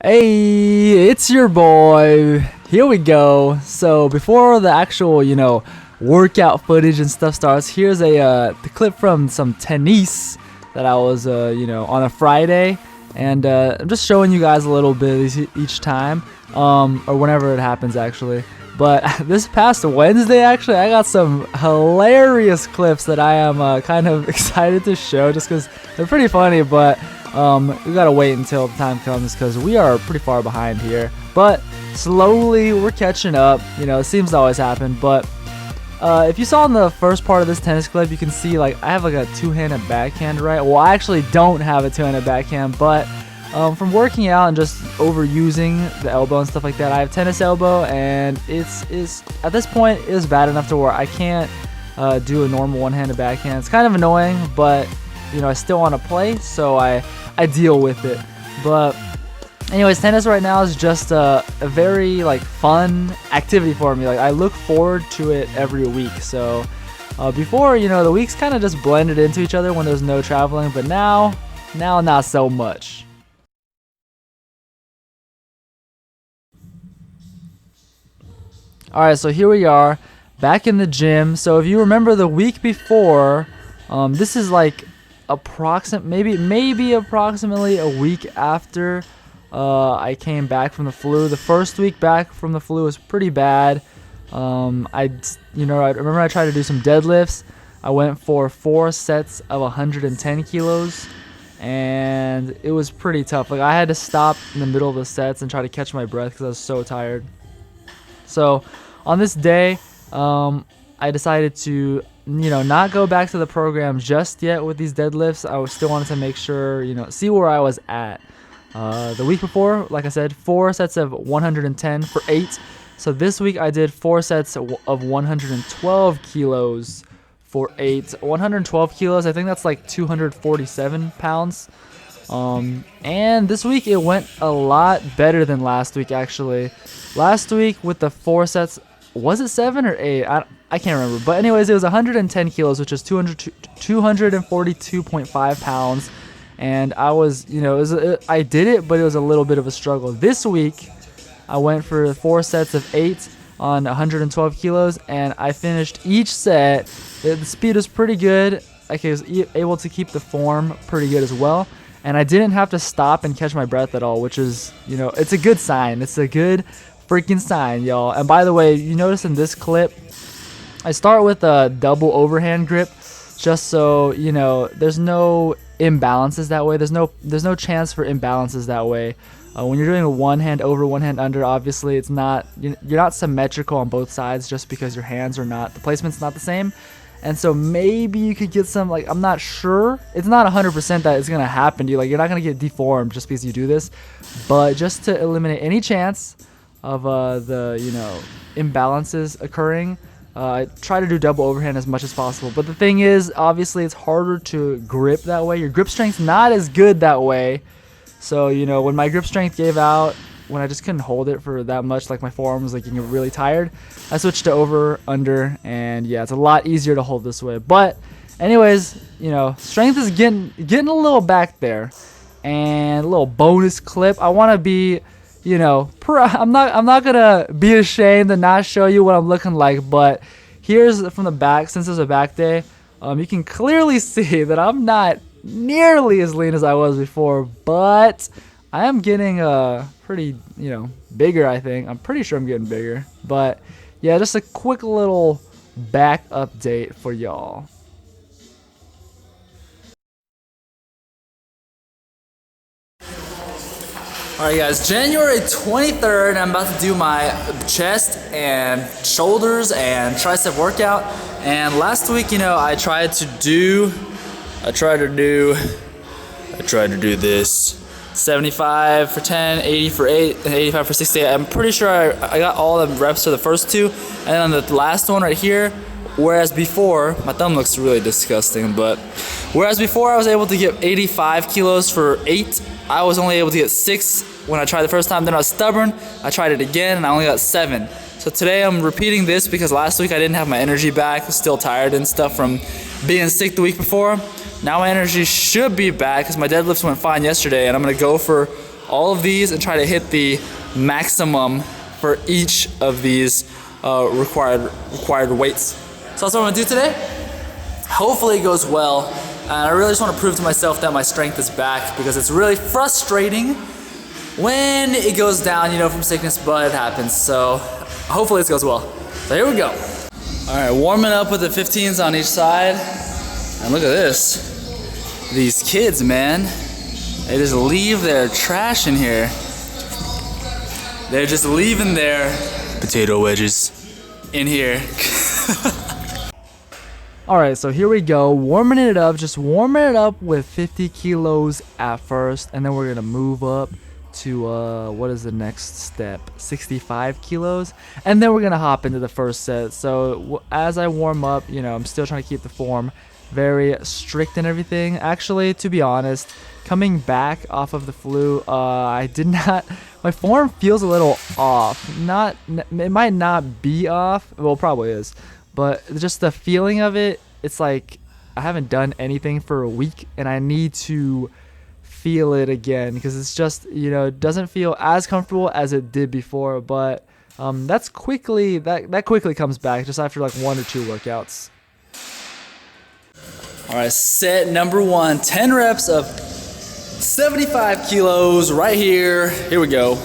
Hey, it's your boy. Here we go. So before the actual, workout footage and stuff starts, here's the clip from some tennis that I was, on a Friday, and I'm just showing you guys a little bit each time, or whenever it happens actually. But this past Wednesday, actually, I got some hilarious clips that I am kind of excited to show just because they're pretty funny, but we gotta wait until the time comes because we are pretty far behind here. But slowly, we're catching up. It seems to always happen. But if you saw in the first part of this tennis clip, you can see I have a two-handed backhand, right? Well, I actually don't have a two-handed backhand, but from working out and just overusing the elbow and stuff like that, I have tennis elbow, and it's at this point is bad enough to where I can't do a normal one-handed backhand. It's kind of annoying, but I still want to play, so I deal with it. But anyways, tennis right now is just a very fun activity for me. I look forward to it every week. So before, the weeks kind of just blended into each other when there's no traveling, but now not so much. Alright, so here we are back in the gym. So if you remember the week before, this is maybe approximately a week after I came back from the flu. The first week back from the flu was pretty bad. I remember I tried to do some deadlifts. I went for 4 sets of 110 kilos, and it was pretty tough. I had to stop in the middle of the sets and try to catch my breath because I was so tired. So on this day, I decided to not go back to the program just yet with these deadlifts. I still wanted to make sure, see where I was at. The week before, like I said, 4 sets of 110 for 8. So this week I did 4 sets of 112 kilos for 8. 112 kilos, I think that's 247 pounds. And this week it went a lot better than last week, actually. Last week with the 4 sets, was it 7 or 8? I can't remember. But anyways, it was 110 kilos, which is 242.5 pounds. And I was, I did it, but it was a little bit of a struggle. This week, I went for 4 sets of 8 on 112 kilos, and I finished each set. The speed was pretty good. I was able to keep the form pretty good as well. And I didn't have to stop and catch my breath at all, which is, it's a good sign. It's a good freaking sign, y'all. And by the way, you notice in this clip, I start with a double overhand grip, just so there's no imbalances that way. There's no chance for imbalances that way. When you're doing a one hand over, one hand under, obviously you're not symmetrical on both sides just because your hands are not, the placement's not the same. And so maybe you could get some, I'm not sure. It's not 100% that it's going to happen to you. You're not going to get deformed just because you do this. But just to eliminate any chance of the imbalances occurring, I try to do double overhand as much as possible. But the thing is, obviously, it's harder to grip that way. Your grip strength's not as good that way. So, when my grip strength gave out, when I just couldn't hold it for that much, my forearm was getting really tired, I switched to over, under, and yeah, it's a lot easier to hold this way. But anyways, strength is getting a little back there. And a little bonus clip. I want to be, I'm not gonna be ashamed to not show you what I'm looking like, but here's from the back. Since it's a back day, you can clearly see that I'm not nearly as lean as I was before, but I am getting pretty, bigger, I think. I'm pretty sure I'm getting bigger. But yeah, just a quick little back update for y'all. Alright guys, January 23rd, I'm about to do my chest and shoulders and tricep workout. And last week, I tried to do this 75 for 10, 80 for 8, and 85 for 60. I'm pretty sure I got all the reps for the first 2. And then on the last one right here, whereas before, my thumb looks really disgusting, but whereas before I was able to get 85 kilos for 8, I was only able to get 6 when I tried the first time. Then I was stubborn, I tried it again, and I only got 7. So today I'm repeating this because last week I didn't have my energy back. I was still tired and stuff from being sick the week before. Now my energy should be back because my deadlifts went fine yesterday, and I'm going to go for all of these and try to hit the maximum for each of these required weights. So that's what I'm gonna do today. Hopefully it goes well. And I really just want to prove to myself that my strength is back, because it's really frustrating when it goes down, you know, from sickness, but it happens. So hopefully this goes well. So here we go. All right, warming up with the 15s on each side. And look at this. These kids, man, they just leave their trash in here. They're just leaving their potato wedges in here. Alright, so here we go, warming it up, just warming it up with 50 kilos at first, and then we're going to move up to, what is the next step, 65 kilos, and then we're going to hop into the first set. So as I warm up, you know, I'm still trying to keep the form very strict and everything. Actually, to be honest, coming back off of the flu, I did not, my form feels a little off. It might not be off, well, it probably is. But just the feeling of it, it's like I haven't done anything for a week and I need to feel it again, because it's just, you know, it doesn't feel as comfortable as it did before. But that quickly comes back just after like 1 or 2 workouts. All right, set number 1, 10 reps of 75 kilos right here. Here we go.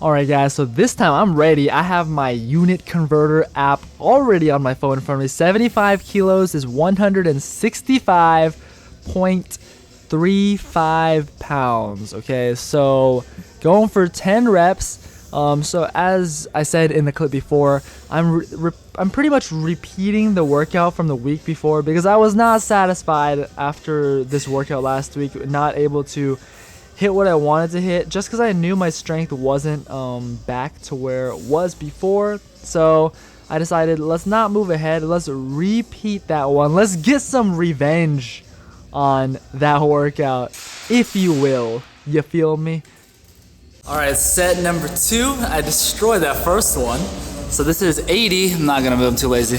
Alright guys, so this time I'm ready. I have my unit converter app already on my phone in front of me. 75 kilos is 165.35 pounds. Okay, so going for 10 reps. So as I said in the clip before, I'm pretty much repeating the workout from the week before, because I was not satisfied after this workout last week, not able to hit what I wanted to hit, just because I knew my strength wasn't back to where it was before. So I decided, let's not move ahead, let's repeat that one, let's get some revenge on that workout, if you will. You feel me? Alright, set number 2. I destroyed that first one, so this is 80. I'm not gonna move, I'm too lazy.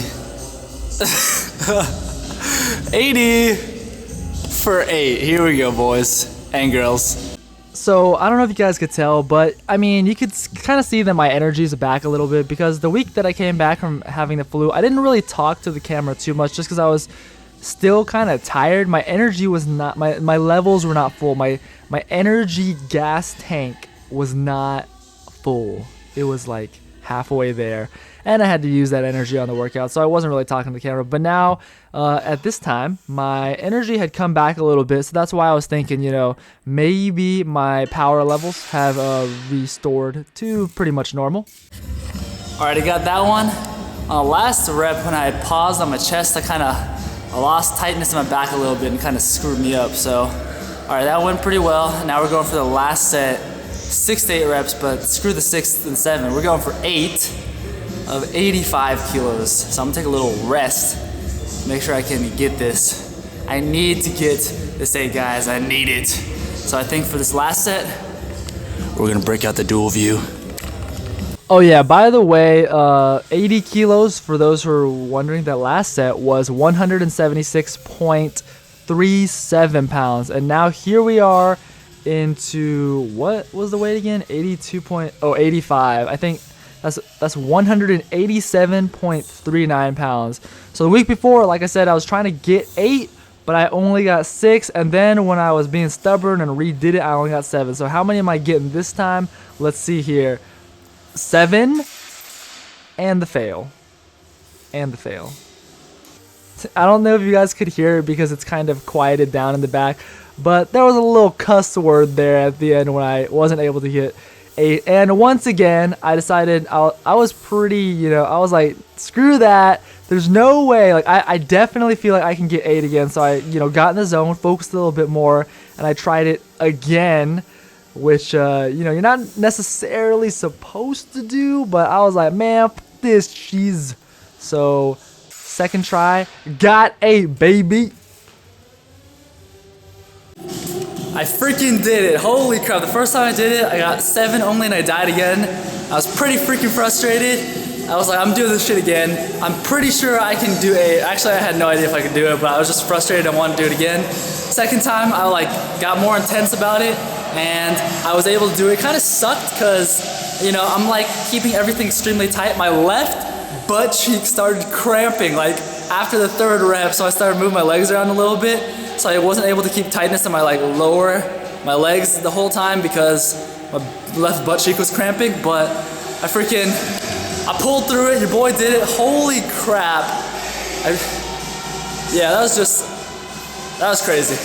80 for 8. Here we go, boys and girls. So I don't know if you guys could tell, but I mean, you could kind of see that my energy is back a little bit, because the week that I came back from having the flu, I didn't really talk to the camera too much, just because I was still kind of tired. My energy was not, my levels were not full. My energy gas tank was not full. It was like halfway there, and I had to use that energy on the workout, so I wasn't really talking to the camera. But now at this time, my energy had come back a little bit, so that's why I was thinking, you know, maybe my power levels have restored to pretty much normal. Alright, I got that one. Last rep, when I had paused on my chest, I lost tightness in my back a little bit and kind of screwed me up. So alright, that went pretty well. Now we're going for the last set, 6 to 8 reps, but screw the 6th and 7. We're going for 8 of 85 kilos. So I'm gonna take a little rest, make sure I can get this. I need to get this 8, guys, I need it. So I think for this last set, we're gonna break out the dual view. Oh yeah, by the way, 80 kilos, for those who are wondering, that last set was 176.37 pounds. And now here we are into, what was the weight again? 85. I think that's 187.39 pounds. So the week before, like I said, I was trying to get 8, but I only got 6. And then when I was being stubborn and redid it, I only got 7. So how many am I getting this time? Let's see here. 7 and the fail. And the fail. I don't know if you guys could hear it because it's kind of quieted down in the back, but there was a little cuss word there at the end when I wasn't able to hit 8. And once again, I decided I was pretty, you know, I was like, screw that. There's no way. Like, I definitely feel like I can get 8 again. So I, you know, got in the zone, focused a little bit more, and I tried it again, which, you know, you're not necessarily supposed to do, but I was like, man, f this cheese. So second try, got 8, baby. I freaking did it. Holy crap. The first time I did it, I got 7 only and I died again. I was pretty freaking frustrated. I was like, I'm doing this shit again. I'm pretty sure I can do actually I had no idea if I could do it, but I was just frustrated and wanted to do it again. Second time, I like got more intense about it, and I was able to do it. It kind of sucked because, you know, I'm like keeping everything extremely tight. My left butt cheek started cramping like after the third rep, so I started moving my legs around a little bit. So I wasn't able to keep tightness in my like my legs the whole time because my left butt cheek was cramping, but I pulled through it. Your boy did it. Holy crap. Yeah, that was crazy.